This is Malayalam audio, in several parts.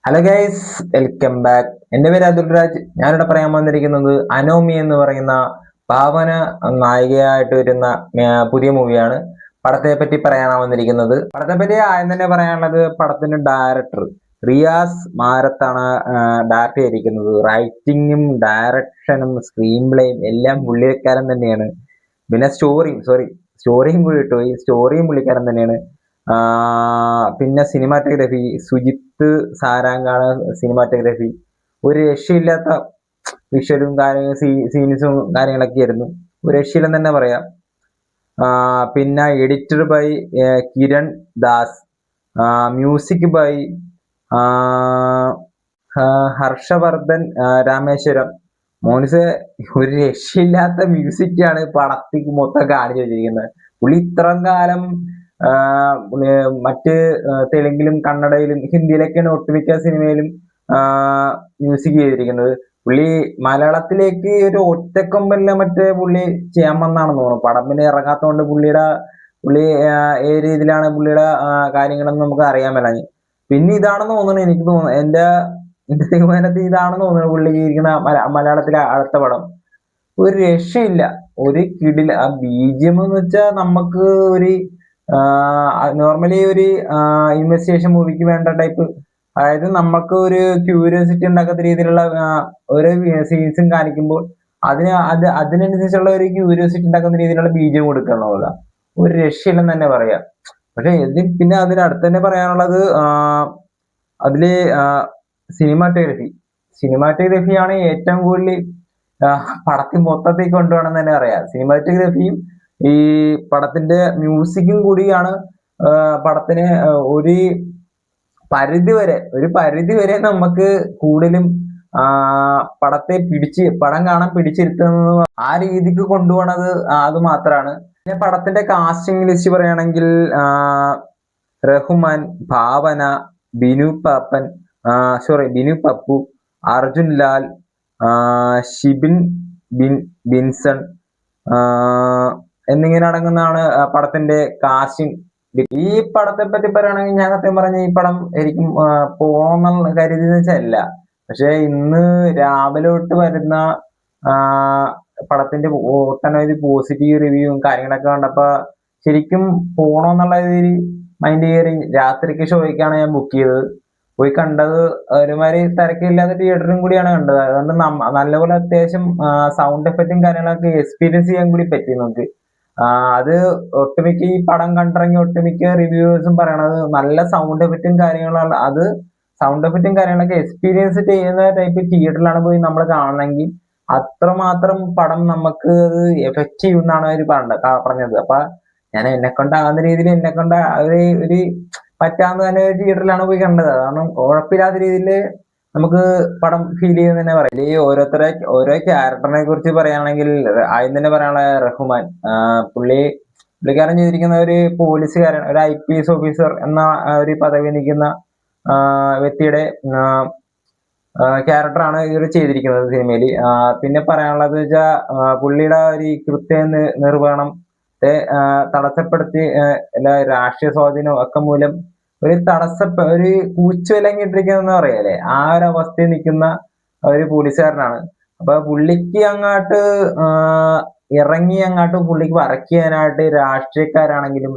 Hello guys, welcome back. എൻ്റെ പേര് അതുൽ രാജ്. ഞാനിവിടെ പറയാൻ വന്നിരിക്കുന്നത് അനോമി എന്ന് പറയുന്ന ഭാവന നായികയായിട്ട് വരുന്ന പുതിയ മൂവിയാണ്. പടത്തെ പറ്റി പറയാനാണ് വന്നിരിക്കുന്നത്. പടത്തെ പറ്റി ആദ്യം തന്നെ പറയാനുള്ളത്, പടത്തിന്റെ ഡയറക്ടർ റിയാസ് മാരത്താണ് ഡയറക്ട് ചെയ്തിരിക്കുന്നത്. റൈറ്റിങ്ങും ഡയറക്ഷനും സ്ക്രീൻ പ്ലേയും എല്ലാം പുള്ളിക്കാരൻ തന്നെയാണ്. പിന്നെ സ്റ്റോറിയും കൂടി ഇട്ടുപോയി. സ്റ്റോറിയും പുള്ളിക്കാരൻ തന്നെയാണ്. പിന്നെ സിനിമാറ്റോഗ്രഫി സുജിത്ത് സാരാങ്കാണ് സിനിമാറ്റോഗ്രഫി. ഒരു രക്ഷയില്ലാത്ത വിഷ്വലും സീൻസും കാര്യങ്ങളൊക്കെ ആയിരുന്നു. ഒരു രക്ഷയില്ലെന്ന് തന്നെ പറയാം. പിന്നെ editor by Kiran Das, music by Harshavardhan Rameshwaram. മോനിസ്, ഒരു രക്ഷയില്ലാത്ത മ്യൂസിക്കാണ് പടത്തിൽ മൊത്തം കാണിച്ചു വെച്ചിരിക്കുന്നത്. പുള്ളി ഇത്രയും കാലം മറ്റ് തെലുങ്കിലും കന്നഡയിലും ഹിന്ദിയിലൊക്കെയാണ് ഒട്ടുമിക്ക സിനിമയിലും മ്യൂസിക് ചെയ്തിരിക്കുന്നത്. പുള്ളി മലയാളത്തിലേക്ക് ഒരു ഒറ്റക്കൊമ്പല്ല മറ്റേ പുള്ളി ചെയ്യാൻ വന്നാണെന്ന് തോന്നുന്നു. പടം പിന്നെ ഇറങ്ങാത്തതുകൊണ്ട് പുള്ളി ഏത് രീതിയിലാണ് പുള്ളിയുടെ കാര്യങ്ങളെന്ന് നമുക്ക് അറിയാൻ മേലാഞ്ഞ്. പിന്നെ ഇതാണെന്ന് തോന്നുന്നു, എനിക്ക് തോന്നുന്നു, എന്റെ തീരുമാനത്തിൽ ഇതാണെന്ന് തോന്നുന്നു പുള്ളി ഇരിക്കുന്ന മലയാളത്തിലെ അടുത്ത പടം. ഒരു രക്ഷയില്ല, ഒരു കിടില. ആ ബിജിഎം എന്ന് വെച്ചാൽ നമുക്ക് ഒരു നോർമലി ഒരു ഇൻവെസ്റ്റിഗേഷൻ മൂവിക്ക് വേണ്ട ടൈപ്പ്. അതായത് നമുക്ക് ഒരു ക്യൂരിയോസിറ്റി ഉണ്ടാക്കാത്ത രീതിയിലുള്ള ഓരോ സീൻസും കാണിക്കുമ്പോൾ അതിനനുസരിച്ചുള്ള ഒരു ക്യൂരിയോസിറ്റി ഉണ്ടാക്കുന്ന രീതിയിലുള്ള ബീജം കൊടുക്കണമല്ല. ഒരു രക്ഷയില്ലെന്ന് തന്നെ പറയാം. പക്ഷെ പിന്നെ അതിനടുത്ത് തന്നെ പറയാനുള്ളത്, അതില് സിനിമാറ്റോഗ്രഫിയാണ് ഏറ്റവും കൂടുതൽ പടത്തിൽ മൊത്തത്തിൽ കൊണ്ടുപോകണം തന്നെ പറയാം. സിനിമാറ്റോഗ്രഫിയും ഈ പടത്തിന്റെ മ്യൂസിക്കും കൂടിയാണ് പടത്തിന് ഒരു പരിധി വരെ നമുക്ക് കൂടുതലും പടം കാണാൻ പിടിച്ചിരുത്തുന്നത്. ആ രീതിക്ക് കൊണ്ടുപോകണത് അത് മാത്രമാണ്. പിന്നെ പടത്തിന്റെ കാസ്റ്റിംഗ് ലിസ്റ്റ് പറയുകയാണെങ്കിൽ, റഹ്മാൻ, ഭാവന, ബിനു പപ്പു, അർജുൻ ലാൽ, ഷിബിൻ ബിൻസൺ എന്നിങ്ങനെ അടങ്ങുന്നതാണ് പടത്തിന്റെ കാസ്റ്റിംഗ്. ഈ പടത്തെ പറ്റി പറയുകയാണെങ്കിൽ, ഞാൻ സത്യം പറഞ്ഞ ഈ പടം ശരിക്കും പോകണമെന്നുള്ള കരുതിയെന്ന് വെച്ചല്ല. പക്ഷെ ഇന്ന് രാവിലെ തൊട്ട് വരുന്ന പടത്തിന്റെ ഒട്ടനവധി പോസിറ്റീവ് റിവ്യൂവും കാര്യങ്ങളൊക്കെ കണ്ടപ്പോ ശരിക്കും പോകണമെന്നുള്ള രീതിയിൽ മൈൻഡ് കയറി രാത്രിക്ക് ഷോയ്ക്കാണ് ഞാൻ ബുക്ക് ചെയ്തത്. പോയി കണ്ടത് ഒരുമാതിരി തിരക്കില്ലാത്ത തിയേറ്ററും കൂടിയാണ് കണ്ടത്. അതുകൊണ്ട് നല്ലപോലെ അത്യാവശ്യം സൗണ്ട് എഫക്റ്റും കാര്യങ്ങളൊക്കെ എക്സ്പീരിയൻസ് ചെയ്യാൻ കൂടി പറ്റി നമുക്ക്. അത് ഒട്ടുമിക്ക ഈ പടം കണ്ടിറങ്ങി ഒട്ടുമിക്ക റിവ്യൂവേഴ്സും പറയണത് നല്ല സൗണ്ട് എഫക്റ്റും കാര്യങ്ങളാണ്. അത് സൗണ്ട് എഫക്റ്റും കാര്യങ്ങളൊക്കെ എക്സ്പീരിയൻസ് ചെയ്യുന്ന ടൈപ്പ് തിയേറ്ററിലാണ് പോയി നമ്മൾ കാണണമെങ്കിൽ അത്രമാത്രം പടം നമുക്ക് അത് എഫക്റ്റ് ചെയ്യുമെന്നാണ് അവർ പറഞ്ഞത്. അപ്പൊ ഞാൻ എന്നെ കൊണ്ടാകുന്ന രീതിയിൽ ഒരു പറ്റാവുന്ന തന്നെ തിയേറ്ററിലാണ് പോയി കണ്ടത്. കാരണം കുഴപ്പമില്ലാത്ത രീതിയിൽ നമുക്ക് പടം ഫീൽ ചെയ്യുന്ന തന്നെ പറയാം. ഈ ഓരോ ക്യാരക്ടറിനെ കുറിച്ച് പറയുകയാണെങ്കിൽ, ആദ്യം തന്നെ പറയാനുള്ള റഹ്മാൻ. പുള്ളിക്കാരൻ ചെയ്തിരിക്കുന്ന ഒരു പോലീസുകാരൻ, ഒരു IPS ഓഫീസർ എന്ന ഒരു പദവി നിൽക്കുന്ന വ്യക്തിയുടെ ക്യാരക്ടറാണ് ഇവർ ചെയ്തിരിക്കുന്നത് സിനിമയിൽ. പിന്നെ പറയാനുള്ളത് വെച്ചാൽ, പുള്ളിയുടെ ഒരു കൃത്യ നിർവഹണത്തെ തടസ്സപ്പെടുത്തി രാഷ്ട്രീയ സ്വാധീനം ഒക്കെ മൂലം ഒരു കൂച്ചുവിലങ്ങിട്ടിരിക്കുന്ന പറയാല്ലേ, ആ ഒരു അവസ്ഥയിൽ നിൽക്കുന്ന ഒരു പോലീസുകാരനാണ്. അപ്പൊ പുള്ളിക്ക് പുള്ളിക്ക് വർക്ക് ചെയ്യാനായിട്ട് രാഷ്ട്രീയക്കാരാണെങ്കിലും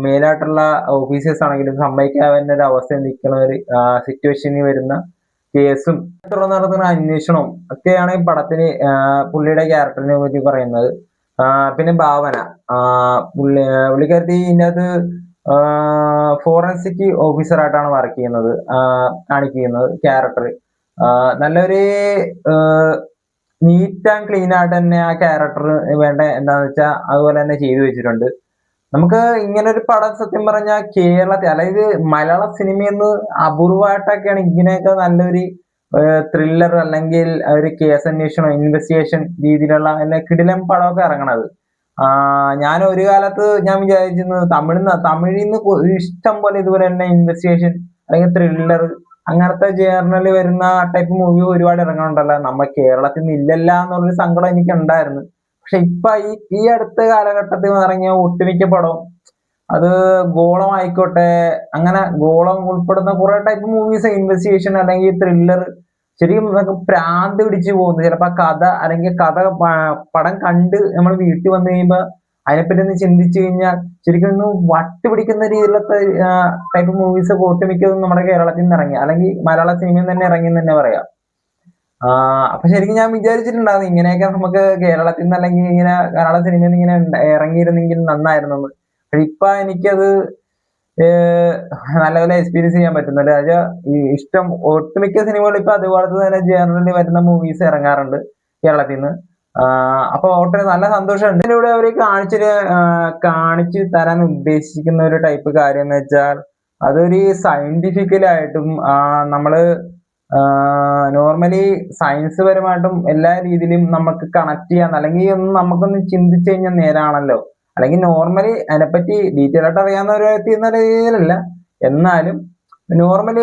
മേലായിട്ടുള്ള ഓഫീസേഴ്സ് ആണെങ്കിലും സമ്മതിക്കാവുന്ന ഒരു അവസ്ഥയിൽ നിൽക്കുന്ന ഒരു സിറ്റുവേഷനിൽ വരുന്ന കേസും തുടർന്ന് നടത്തുന്ന അന്വേഷണവും ഒക്കെയാണ് ഈ പടത്തിന് പുള്ളിയുടെ ക്യാരക്ടറിനെ പറ്റി പറയുന്നത്. പിന്നെ ഭാവന, പുള്ളിക്കാരത്തി ഇതിനകത്ത് ഫോറൻസിക് ഓഫീസറായിട്ടാണ് വർക്ക് ചെയ്യുന്നത്, കാണിക്കുന്നത് ക്യാരക്ടർ. നല്ലൊരു നീറ്റ് ആൻഡ് ക്ലീൻ ആയിട്ട് തന്നെ ആ ക്യാരക്ടർ വേണ്ട എന്താന്ന് വെച്ചാൽ അതുപോലെ തന്നെ ചെയ്തു വെച്ചിട്ടുണ്ട്. നമുക്ക് ഇങ്ങനെ ഒരു പടം സത്യം പറഞ്ഞാൽ കേരളത്തിൽ, അതായത് മലയാള സിനിമയിൽ നിന്ന് അപൂർവമായിട്ടൊക്കെയാണ് ഇങ്ങനെയൊക്കെ നല്ലൊരു ത്രില്ലർ അല്ലെങ്കിൽ ഒരു കേസ് അന്വേഷണം ഇൻവെസ്റ്റിഗേഷൻ രീതിയിലുള്ള കിടിലം പടമൊക്കെ ഇറങ്ങണത്. ഞാൻ ഒരു കാലത്ത് ഞാൻ വിചാരിച്ചിരുന്നത് തമിഴിൽ നിന്ന് ഇഷ്ടം പോലെ ഇതുപോലെ തന്നെ ഇൻവെസ്റ്റിഗേഷൻ അല്ലെങ്കിൽ ത്രില്ലർ അങ്ങനത്തെ ജേർണലിൽ വരുന്ന ടൈപ്പ് മൂവി ഒരുപാട് ഇറങ്ങുന്നുണ്ടല്ലോ, നമ്മ കേരളത്തിൽ നിന്ന് ഇല്ലല്ല എന്നുള്ളൊരു സങ്കടം എനിക്ക് ഉണ്ടായിരുന്നു. പക്ഷെ ഇപ്പൊ ഈ അടുത്ത കാലഘട്ടത്തിൽ ഇറങ്ങിയ ഒട്ടുമിക്ക പടവും അത് ഗോളം ആയിക്കോട്ടെ, അങ്ങനെ ഗോളം ഉൾപ്പെടുന്ന കുറെ ടൈപ്പ് മൂവീസ്, ഇൻവെസ്റ്റിഗേഷൻ അല്ലെങ്കിൽ ത്രില്ലർ, ശരിക്കും നമുക്ക് പ്രാന്ത് പിടിച്ചു പോകുന്നു. ചിലപ്പോ കഥ അല്ലെങ്കിൽ പടം കണ്ട് നമ്മൾ വീട്ടിൽ വന്നു കഴിയുമ്പോ അതിനെപ്പറ്റി ഒന്ന് ചിന്തിച്ചു കഴിഞ്ഞാൽ ശരിക്കും ഒന്ന് വട്ട് പിടിക്കുന്ന രീതിയിലത്തെ ടൈപ്പ് മൂവീസ് ഒട്ടുമിക്കതും നമ്മുടെ കേരളത്തിൽ നിന്ന് ഇറങ്ങി, അല്ലെങ്കിൽ മലയാള സിനിമയിൽ തന്നെ ഇറങ്ങി എന്ന് തന്നെ പറയാം. അപ്പൊ ശരിക്കും ഞാൻ വിചാരിച്ചിട്ടുണ്ടായിരുന്നു ഇങ്ങനെയൊക്കെ നമുക്ക് കേരളത്തിൽ നിന്ന് അല്ലെങ്കിൽ ഇങ്ങനെ മലയാള സിനിമയിൽ നിന്ന് ഇങ്ങനെ ഇറങ്ങിയിരുന്നെങ്കിൽ നന്നായിരുന്നു. പക്ഷെ ഇപ്പൊ എനിക്കത് നല്ലപോലെ എക്സ്പീരിയൻസ് ചെയ്യാൻ പറ്റുന്നുണ്ട്. ഈ ഇഷ്ടം ഒട്ടുമിക്ക സിനിമകളും ഇപ്പൊ അതുപോലത്തെ തന്നെ ജേണലിൽ വരുന്ന മൂവീസ് ഇറങ്ങാറുണ്ട് കേരളത്തിൽ നിന്ന്. അപ്പൊ ഒട്ടൊരു നല്ല സന്തോഷമുണ്ട്. ഇതിലൂടെ അവര് കാണിച്ചു തരാൻ ഉദ്ദേശിക്കുന്ന ഒരു ടൈപ്പ് കാര്യം എന്ന് വെച്ചാൽ അതൊരു സയന്റിഫിക്കലായിട്ടും നമ്മള് നോർമലി സയൻസ് പരമായിട്ടും എല്ലാ രീതിയിലും നമുക്ക് കണക്ട് ചെയ്യാൻ, അല്ലെങ്കിൽ ഒന്ന് നമുക്കൊന്ന് ചിന്തിച്ചു കഴിഞ്ഞാൽ നേരാണല്ലോ. അല്ലെങ്കിൽ നോർമലി അതിനെപ്പറ്റി ഡീറ്റെയിൽ ആയിട്ട് അറിയാവുന്ന ഒരു വ്യക്തി എന്ന രീതിയിലല്ല, എന്നാലും നോർമലി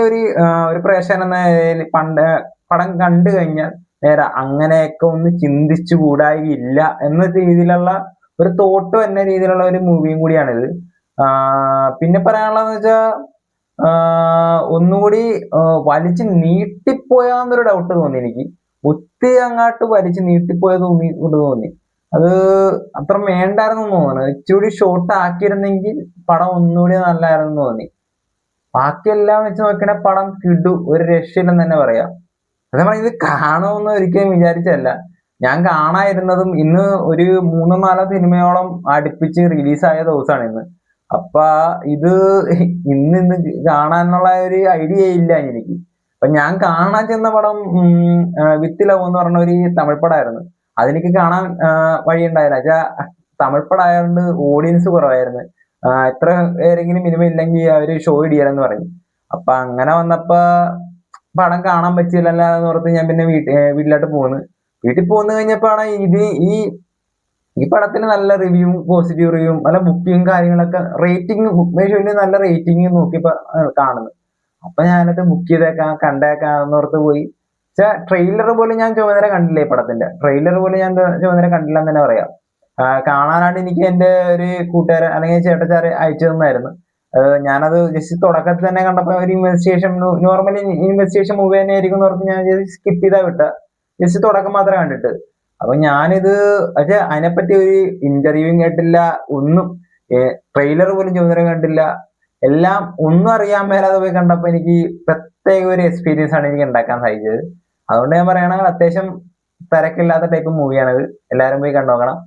ഒരു പ്രേക്ഷകൻ എന്ന പടം കണ്ടു കഴിഞ്ഞാൽ നേരെ അങ്ങനെയൊക്കെ ഒന്ന് ചിന്തിച്ചു കൂടായില്ല എന്ന രീതിയിലുള്ള ഒരു തോട്ട് എന്ന രീതിയിലുള്ള ഒരു മൂവിയും കൂടിയാണിത്. പിന്നെ പറയാനുള്ളതെന്ന് വെച്ചാൽ ഒന്നുകൂടി വലിച്ചു നീട്ടിപ്പോയാന്നൊരു ഡൗട്ട് തോന്നി എനിക്ക്. ഒത്തിരി അങ്ങാട്ട് വലിച്ചു നീട്ടിപ്പോയത് തോന്നി. അത് അത്ര വേണ്ടായിരുന്നു തോന്നുന്നു. ഇച്ചിരി ഷോർട്ട് ആക്കിയിരുന്നെങ്കിൽ പടം ഒന്നുകൂടി നല്ലായിരുന്നു തോന്നി. ബാക്കിയെല്ലാം വെച്ച് നോക്കണ പടം കിടു, ഒരു രക്ഷയില്ലെന്ന് തന്നെ പറയാം. അതേപോലെ ഇത് കാണുമെന്ന് ഒരിക്കലും വിചാരിച്ചല്ല. ഞാൻ കാണാതിരുന്നതും ഇന്ന് ഒരു 3-4 സിനിമയോളം അടുപ്പിച്ച് റിലീസായ ദിവസമാണ് ഇന്ന്. അപ്പൊ ഇത് ഇന്ന് കാണാനുള്ള ഒരു ഐഡിയ ഇല്ല എനിക്ക്. അപ്പൊ ഞാൻ കാണാൻ ചെന്ന പടം വിത്ത് ലവ് എന്ന് പറഞ്ഞ ഒരു തമിഴ് പടമായിരുന്നു. അതെനിക്ക് കാണാൻ വഴിയുണ്ടായില്ല. തമിഴ് പടമായതുകൊണ്ട് ഓഡിയൻസ് കുറവായിരുന്നു. എത്ര പേരെങ്കിലും മിനിമം ഇല്ലെങ്കിൽ അവര് ഷോ ഇടിയാലെന്ന് പറയും. അപ്പൊ അങ്ങനെ വന്നപ്പോ പടം കാണാൻ പറ്റിയില്ലല്ലോ എന്ന് ഓർത്ത് ഞാൻ പിന്നെ വീട്ടിലോട്ട് പോന്നു. വീട്ടിൽ പോന്നു കഴിഞ്ഞപ്പോഴാണ് ഈ പടത്തിന് നല്ല റിവ്യൂവും പോസിറ്റീവ് റിവ്യൂവും നല്ല ബുക്കിങ്ങും കാര്യങ്ങളൊക്കെ, റേറ്റിംഗ് ബുക്ക് മൈ ഷോയിൽ നല്ല റേറ്റിംഗ് നോക്കിയപ്പോ കാണുന്നത്. അപ്പൊ ഞാനത് ബുക്ക് ചെയ്തേക്കാം കണ്ടേക്കാന്ന് ഓർത്ത് പോയി. പക്ഷെ ട്രെയിലർ പോലും ഞാൻ ചുമതല കണ്ടില്ല. ഈ പടത്തിന്റെ ട്രെയിലർ പോലും ഞാൻ ചുമതല കണ്ടില്ല എന്ന് തന്നെ പറയാം. കാണാനായിട്ട് എനിക്ക് എന്റെ ഒരു കൂട്ടുകാരൻ അല്ലെങ്കിൽ ചേട്ടച്ചാര് അയച്ചു തന്നായിരുന്നു. ഞാനത് ജസ്റ്റ് തുടക്കത്തിൽ തന്നെ കണ്ടപ്പോ ഒരു ഇൻവെസ്റ്റിഗേഷൻ, നോർമലി ഇൻവെസ്റ്റിഗേഷൻ മൂവി തന്നെ ആയിരിക്കും എന്ന് ഓർത്ത് ഞാൻ സ്കിപ്പ് ചെയ്താ വിട്ട. ജസ്റ്റ് തുടക്കം മാത്രമേ കണ്ടിട്ട്. അപ്പൊ ഞാനിത് പക്ഷെ അതിനെപ്പറ്റി ഒരു ഇന്റർവ്യൂവും കേട്ടില്ല, ഒന്നും ട്രെയിലർ പോലും ചുമതല കണ്ടില്ല. എല്ലാം ഒന്നും അറിയാൻ മേലാതെ പോയി കണ്ടപ്പോ എനിക്ക് പ്രത്യേക ഒരു എക്സ്പീരിയൻസ് ആണ് എനിക്ക് ഉണ്ടാക്കാൻ സാധിച്ചത്. അതുകൊണ്ട് ഞാൻ പറയണ അത്യാവശ്യം തിരക്കില്ലാത്ത ടൈപ്പ് മൂവിയാണിത്. എല്ലാവരും പോയി കണ്ടു നോക്കണം.